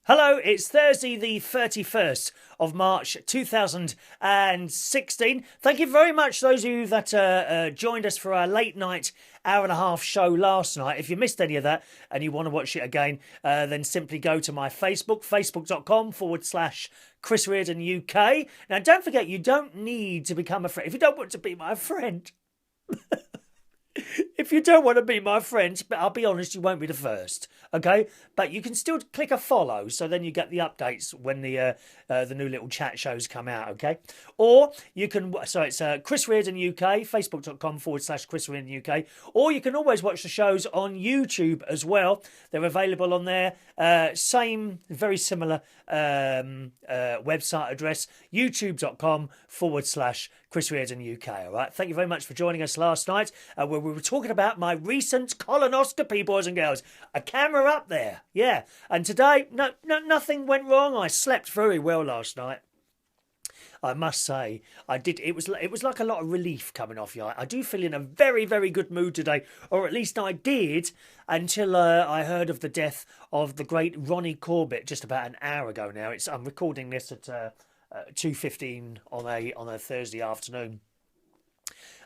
Hello, it's Thursday, the 31st of March 2016. Thank you very much, those of you that joined us for our late night hour and a half show last night. If you missed any of that and you want to watch it again, then simply go to my Facebook, facebook.com/Chris Reardon UK. Now, don't forget, you don't need to become a friend. If you don't want to be my friend, if you don't want to be my friend, but I'll be honest, you won't be the first, okay? But you can still click a follow, so then you get the updates when the new little chat shows come out, okay? Or you can, so it's Chris Reardon UK, facebook.com/Chris Reardon UK, or you can always watch the shows on YouTube as well. They're available on there. Same, very similar website address, youtube.com/Chris Reardon UK, all right? Thank you very much for joining us last night, where we were talking about my recent colonoscopy, boys and girls. A camera up there, yeah. And today, nothing went wrong. I slept very well last night. I must say, I did. It was like a lot of relief coming off you. I do feel in a very, very good mood today, or at least I did until I heard of the death of the great Ronnie Corbett just about an hour ago. Now I'm recording this at 2:15 on a Thursday afternoon.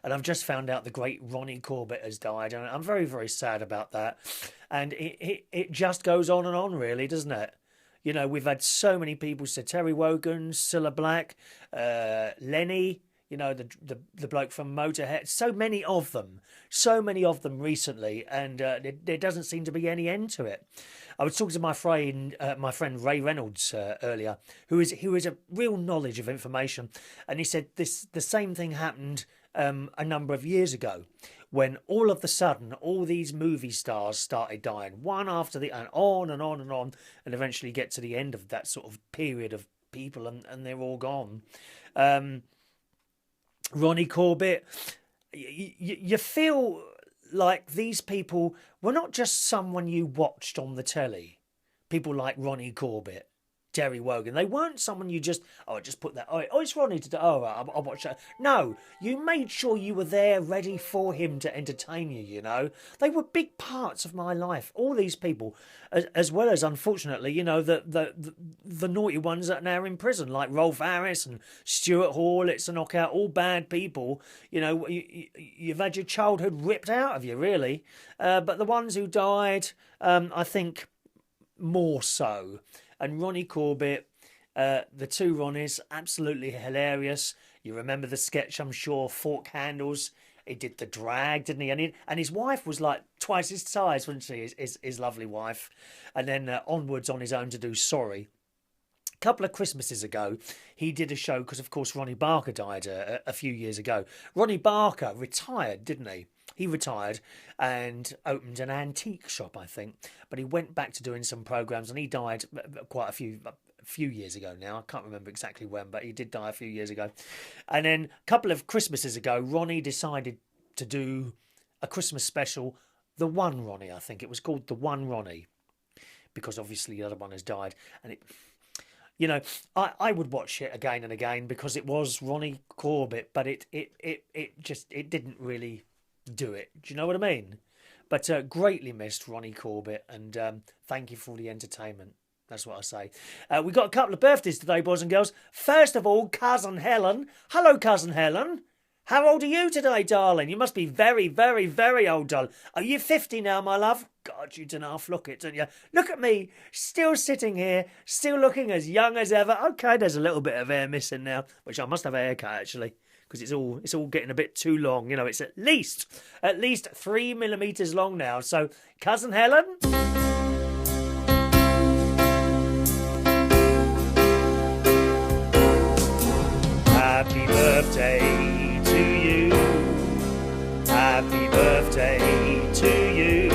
And I've just found out the great Ronnie Corbett has died, and I'm very, very sad about that. And it just goes on and on, really, doesn't it? You know, we've had so many people, Sir Terry Wogan, Cilla Black, Lenny, you know, the bloke from Motorhead, so many of them recently, and there doesn't seem to be any end to it. I was talking to my friend Ray Reynolds earlier, who is a real knowledge of information, and he said the same thing happened a number of years ago, when all of a sudden all these movie stars started dying, one after the and on and on and on, and eventually get to the end of that sort of period of people, and they're all gone. Ronnie Corbett, you feel like these people were not just someone you watched on the telly. People like Ronnie Corbett, Terry Wogan, they weren't someone you just, just put that, it's Ronnie today, I'll watch that. No, you made sure you were there ready for him to entertain you, you know. They were big parts of my life, all these people, as well as, unfortunately, you know, the naughty ones that are now in prison, like Rolf Harris and Stuart Hall. It's a knockout, all bad people. You know, you've had your childhood ripped out of you, really. But the ones who died, I think, more so. And Ronnie Corbett, the two Ronnies, absolutely hilarious. You remember the sketch, I'm sure, Fork Handles. He did the drag, didn't he? And his wife was like twice his size, wasn't she? His lovely wife. And then onwards on his own to do Sorry. A couple of Christmases ago, he did a show, because of course Ronnie Barker died a few years ago. Ronnie Barker retired, didn't he? He retired and opened an antique shop, I think. But he went back to doing some programmes, and he died quite a few years ago now. I can't remember exactly when, but he did die a few years ago. And then a couple of Christmases ago, Ronnie decided to do a Christmas special, The One Ronnie, I think. It was called The One Ronnie, because obviously the other one has died. And it, you know, I would watch it again and again because it was Ronnie Corbett, but it didn't really do it. Do you know what I mean? But greatly missed Ronnie Corbett, and thank you for all the entertainment. That's what I say. We got a couple of birthdays today, boys and girls. First of all, Cousin Helen. Hello, Cousin Helen. How old are you today, darling? You must be very, very, very old, darling. Are you 50 now, my love? God, you don't half look it, don't you? Look at me, still sitting here, still looking as young as ever. Okay, there's a little bit of hair missing now, which I must have a haircut, actually, because it's all getting a bit too long. You know, it's at least 3 millimeters long now. So, Cousin Helen. Happy birthday to you. Happy birthday to you.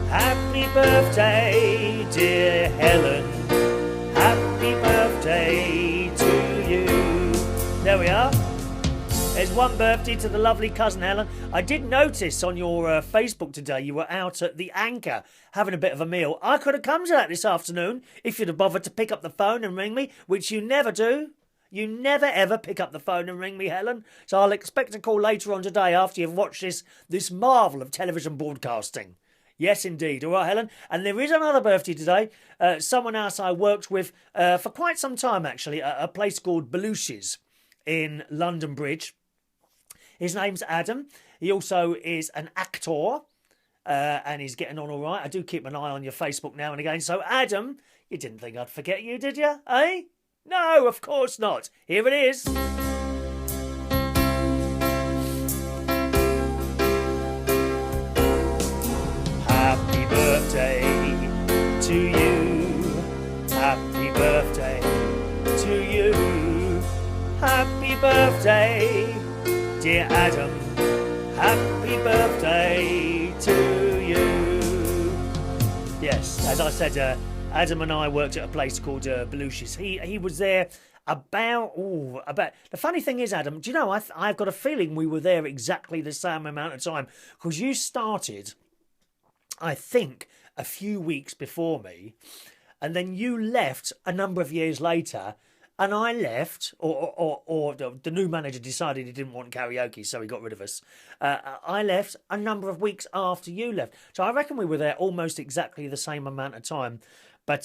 Happy birthday, dear Helen. Happy birthday to you. There we are. There's one birthday to the lovely Cousin Helen. I did notice on your Facebook today you were out at the Anchor having a bit of a meal. I could have come to that this afternoon if you'd have bothered to pick up the phone and ring me, which you never do. You never ever pick up the phone and ring me, Helen. So I'll expect a call later on today after you've watched this marvel of television broadcasting. Yes, indeed. All right, Helen. And there is another birthday today. Someone else I worked with for quite some time, actually, a place called Belushi's in London Bridge. His name's Adam. He also is an actor, and he's getting on all right. I do keep an eye on your Facebook now and again. So, Adam, you didn't think I'd forget you, did you? Eh? No, of course not. Here it is. Happy birthday to you. Happy birthday to you. Happy birthday, dear Adam. Happy birthday to you. Yes, as I said, Adam and I worked at a place called Belushi's. He was there about. The funny thing is, Adam, do you know, I've got a feeling we were there exactly the same amount of time, because you started, I think, a few weeks before me, and then you left a number of years later, and I left, or the new manager decided he didn't want karaoke, so he got rid of us. I left a number of weeks after you left, so I reckon we were there almost exactly the same amount of time. But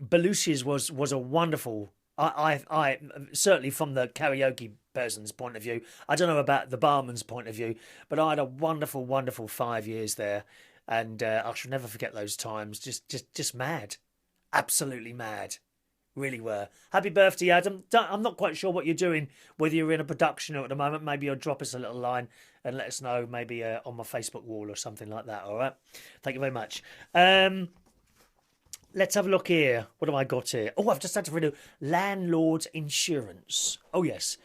Belushi's was a wonderful. I certainly, from the karaoke person's point of view, I don't know about the barman's point of view, but I had a wonderful, wonderful 5 years there, and I shall never forget those times. Just mad, absolutely mad, really were. Happy birthday, Adam. I'm not quite sure what you're doing, whether you're in a production or at the moment. Maybe you'll drop us a little line and let us know, maybe on my Facebook wall or something like that. All right, thank you very much. Let's have a look here. What have I got here? Oh, I've just had to renew Landlords Insurance. Oh, yes.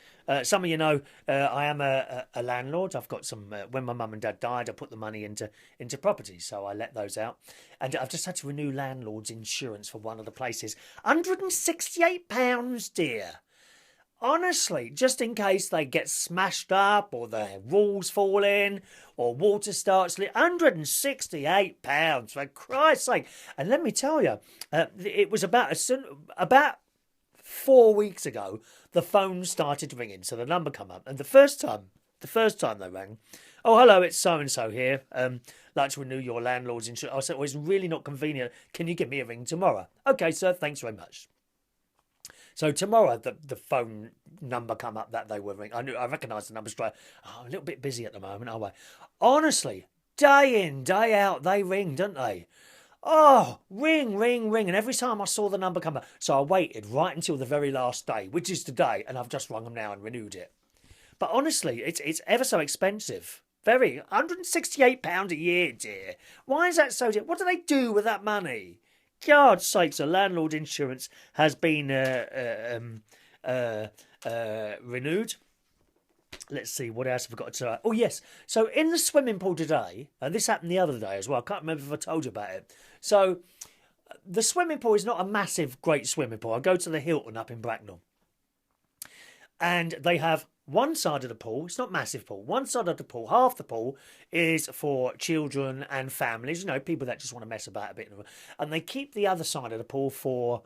Some of you know I am a landlord. I've got some... when my mum and dad died, I put the money into property, so I let those out. And I've just had to renew Landlords Insurance for one of the places. £168, dear. Honestly, just in case they get smashed up or their walls fall in or water starts leaking. £168, for Christ's sake. And let me tell you, it was about 4 weeks ago, the phone started ringing. So the number come up. And the first time they rang, oh, hello, it's so-and-so here. Like to renew your landlord's insurance. I said, well, it's really not convenient. Can you give me a ring tomorrow? Okay, sir, thanks very much. So tomorrow, the phone number come up that they were ringing. I recognised the number straight. Oh, I'm a little bit busy at the moment, aren't I? Honestly, day in, day out, they ring, don't they? Oh, ring. And every time I saw the number come up. So I waited right until the very last day, which is today, and I've just rung them now and renewed it. But honestly, it's ever so expensive. Very. £168 a year, dear. Why is that so dear? What do they do with that money? God's sakes, a landlord insurance has been renewed. Let's see, what else have I got to say? Oh, yes. So in the swimming pool today, and this happened the other day as well. I can't remember if I told you about it. So the swimming pool is not a massive, great swimming pool. I go to the Hilton up in Bracknell. And they have one side of the pool, it's not massive pool, one side of the pool, half the pool is for children and families, you know, people that just want to mess about a bit. And they keep the other side of the pool for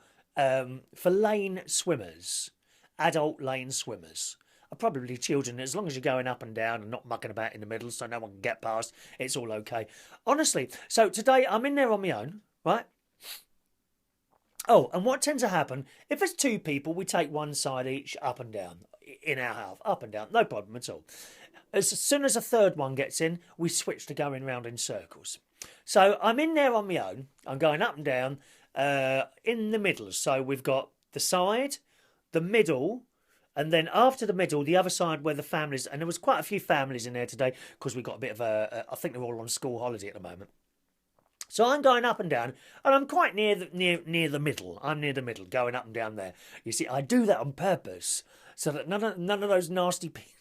lane swimmers, adult lane swimmers. Probably children, as long as you're going up and down and not mucking about in the middle so no one can get past, it's all okay. Honestly, so today I'm in there on my own, right? Oh, and what tends to happen, if there's two people, we take one side each up and down in our half, up and down, no problem at all. As soon as a third one gets in, we switch to going round in circles. So I'm in there on my own, I'm going up and down in the middle. So we've got the side, the middle, and then after the middle, the other side where the families, and there was quite a few families in there today because we got a bit of I think they're all on school holiday at the moment. So I'm going up and down, and I'm quite near the middle. I'm near the middle, going up and down there. You see, I do that on purpose so that none of those nasty people,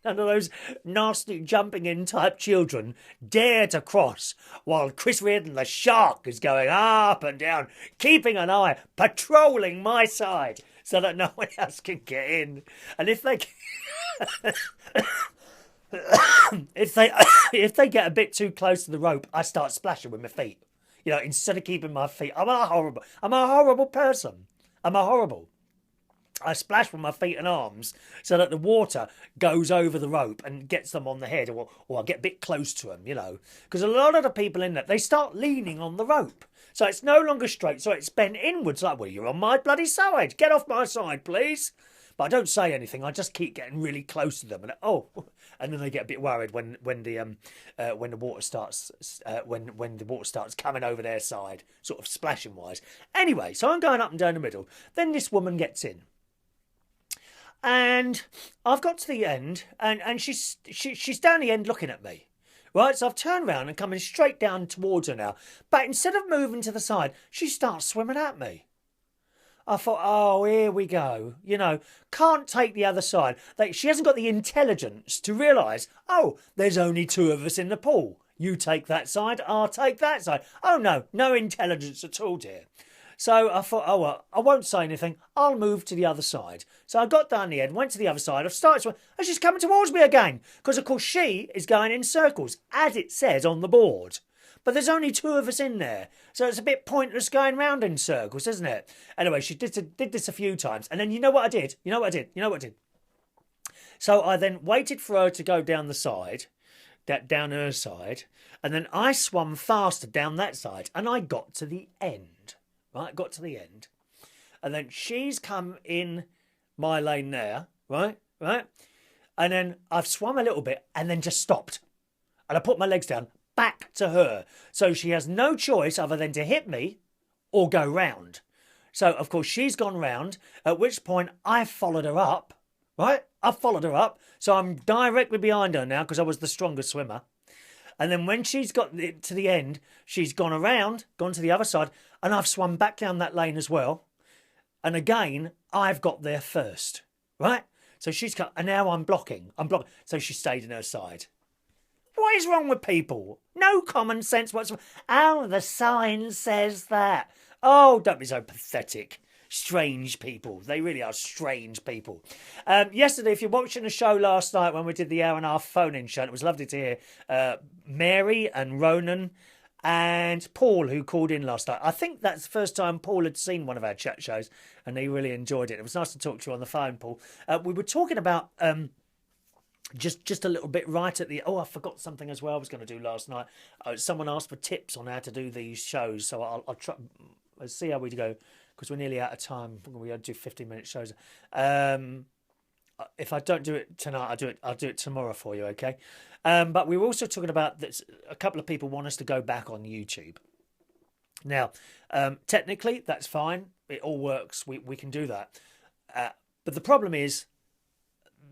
none of those nasty jumping in type children dare to cross while Chris Reardon the shark is going up and down, keeping an eye, patrolling my side so that no one else can get in. And if they if they get a bit too close to the rope, I start splashing with my feet. You know, instead of keeping my feet. I'm a horrible person. I'm a horrible. I splash with my feet and arms so that the water goes over the rope and gets them on the head, or I get a bit close to them, you know. Because a lot of the people in there, they start leaning on the rope. So it's no longer straight, so it's bent inwards like, well, you're on my bloody side. Get off my side, please. But I don't say anything. I just keep getting really close to them, and then they get a bit worried when the water starts when the water starts coming over their side, sort of splashing wise. Anyway, so I'm going up and down the middle. Then this woman gets in. And I've got to the end, and she's down the end looking at me. Right, so I've turned around and coming straight down towards her now. But instead of moving to the side, she starts swimming at me. I thought, oh, here we go. You know, can't take the other side. She hasn't got the intelligence to realise, oh, there's only two of us in the pool. You take that side, I'll take that side. Oh, no intelligence at all, dear. So I thought, oh, well, I won't say anything. I'll move to the other side. So I got down the end, went to the other side. I've started swimming, and she's coming towards me again. Because, of course, she is going in circles, as it says on the board. But there's only two of us in there. So it's a bit pointless going round in circles, isn't it? Anyway, she did this a few times. And then you know what I did? So I then waited for her to go down the side, down her side. And then I swum faster down that side. And I got to the end. Right, got to the end. And then she's come in my lane there, right? And then I've swum a little bit and then just stopped. And I put my legs down back to her. So she has no choice other than to hit me or go round. So, of course, she's gone round, at which point I followed her up, right? I followed her up. So I'm directly behind her now because I was the strongest swimmer. And then when she's got to the end, she's gone around, gone to the other side, and I've swum back down that lane as well. And again, I've got there first, right? So she's cut, and now I'm blocking. So she stayed in her side. What is wrong with people? No common sense whatsoever. Oh, the sign says that. Oh, don't be so pathetic. Strange people. They really are strange people. Yesterday, if you're watching the show last night when we did the hour and a half phone-in show, it was lovely to hear Mary and Ronan and Paul, who called in last night. I think that's the first time Paul had seen one of our chat shows, and he really enjoyed it. It was nice to talk to you on the phone, Paul. We were talking about just a little bit right at the... Oh, I forgot something as well I was going to do last night. Someone asked for tips on how to do these shows, so I'll try... Let's see how we go, because we're nearly out of time. We do 15-minute shows. If I don't do it tonight, I'll do it tomorrow for you, okay? But we were also talking about this. A couple of people want us to go back on YouTube. Now, technically, that's fine. It all works. We can do that. But the problem is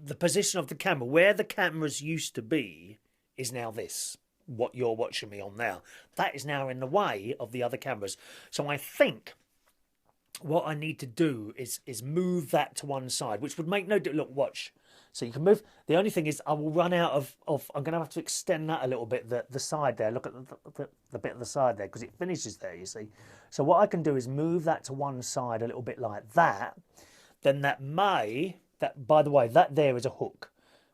the position of the camera. Where the cameras used to be is now this. What you're watching me on now. That is now in the way of the other cameras. So I think what I need to do is move that to one side, which would make no difference. Look, watch. So you can move. The only thing is I will run out of I'm going to have to extend that a little bit, the side there. Look at the bit of the side there, because it finishes there, you see. So what I can do is move that to one side a little bit like that. Then by the way, that there is a hook.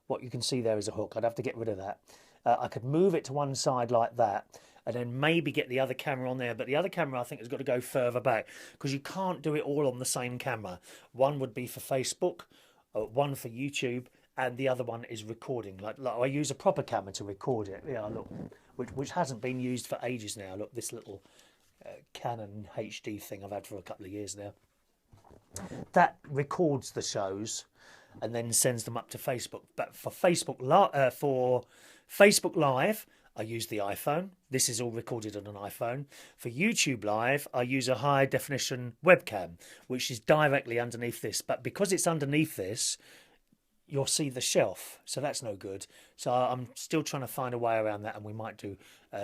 What you can see there is a hook. I'd have to get rid of that. I could move it to one side like that, and then maybe get the other camera on there. But the other camera, I think, has got to go further back, because you can't do it all on the same camera. One would be for Facebook, one for YouTube, and the other one is recording. Like I use a proper camera to record it. Yeah, look, which hasn't been used for ages now. Look, this little Canon HD thing I've had for a couple of years now. That records the shows and then sends them up to Facebook. But for Facebook Live, I use the iPhone. This is all recorded on an iPhone. For YouTube Live, I use a high definition webcam, which is directly underneath this. But because it's underneath this, you'll see the shelf. So that's no good. So I'm still trying to find a way around that, and we might do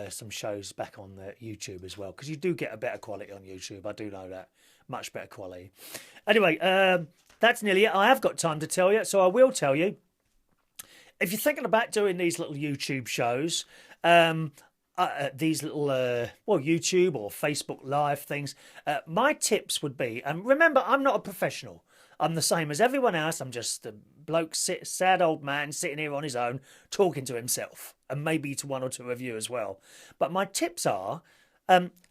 some shows back on YouTube as well, because you do get a better quality on YouTube. I do know that. Much better quality. Anyway, that's nearly it. I have got time to tell you, so I will tell you. If you're thinking about doing these little YouTube shows, these little, YouTube or Facebook Live things, my tips would be, and remember, I'm not a professional. I'm the same as everyone else. I'm just a bloke, sad old man sitting here on his own, talking to himself, and maybe to one or two of you as well. But my tips are,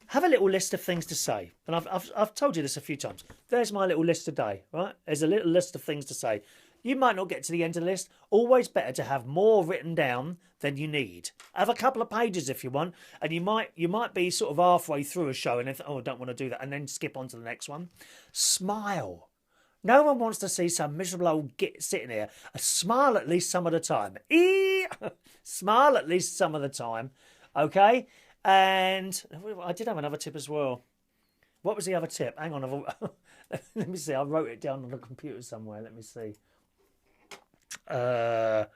have a little list of things to say. And I've told you this a few times. There's my little list today, right? There's a little list of things to say. You might not get to the end of the list. Always better to have more written down than you need. Have a couple of pages if you want, and you might be sort of halfway through a show and think, oh, I don't want to do that, and then skip on to the next one. Smile. No one wants to see some miserable old git sitting here. Smile at least some of the time. Smile at least some of the time. Okay? And I did have another tip as well. What was the other tip? Hang on. Let me see. I wrote it down on the computer somewhere. Let me see. Oh,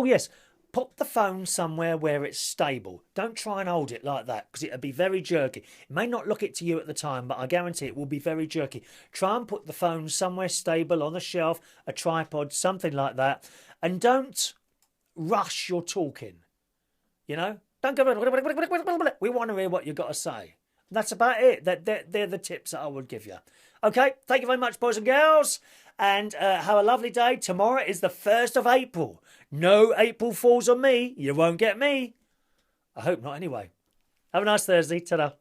yes. Pop the phone somewhere where it's stable. Don't try and hold it like that because it'll be very jerky. It may not look it to you at the time, but I guarantee it will be very jerky. Try and put the phone somewhere stable on a shelf, a tripod, something like that. And don't rush your talking. You know? Don't go, we want to hear what you've got to say. That's about it. They're the tips that I would give you. Okay, thank you very much, boys and girls. And have a lovely day. Tomorrow is the 1st of April. No April Fools on me. You won't get me. I hope not anyway. Have a nice Thursday. Ta-da.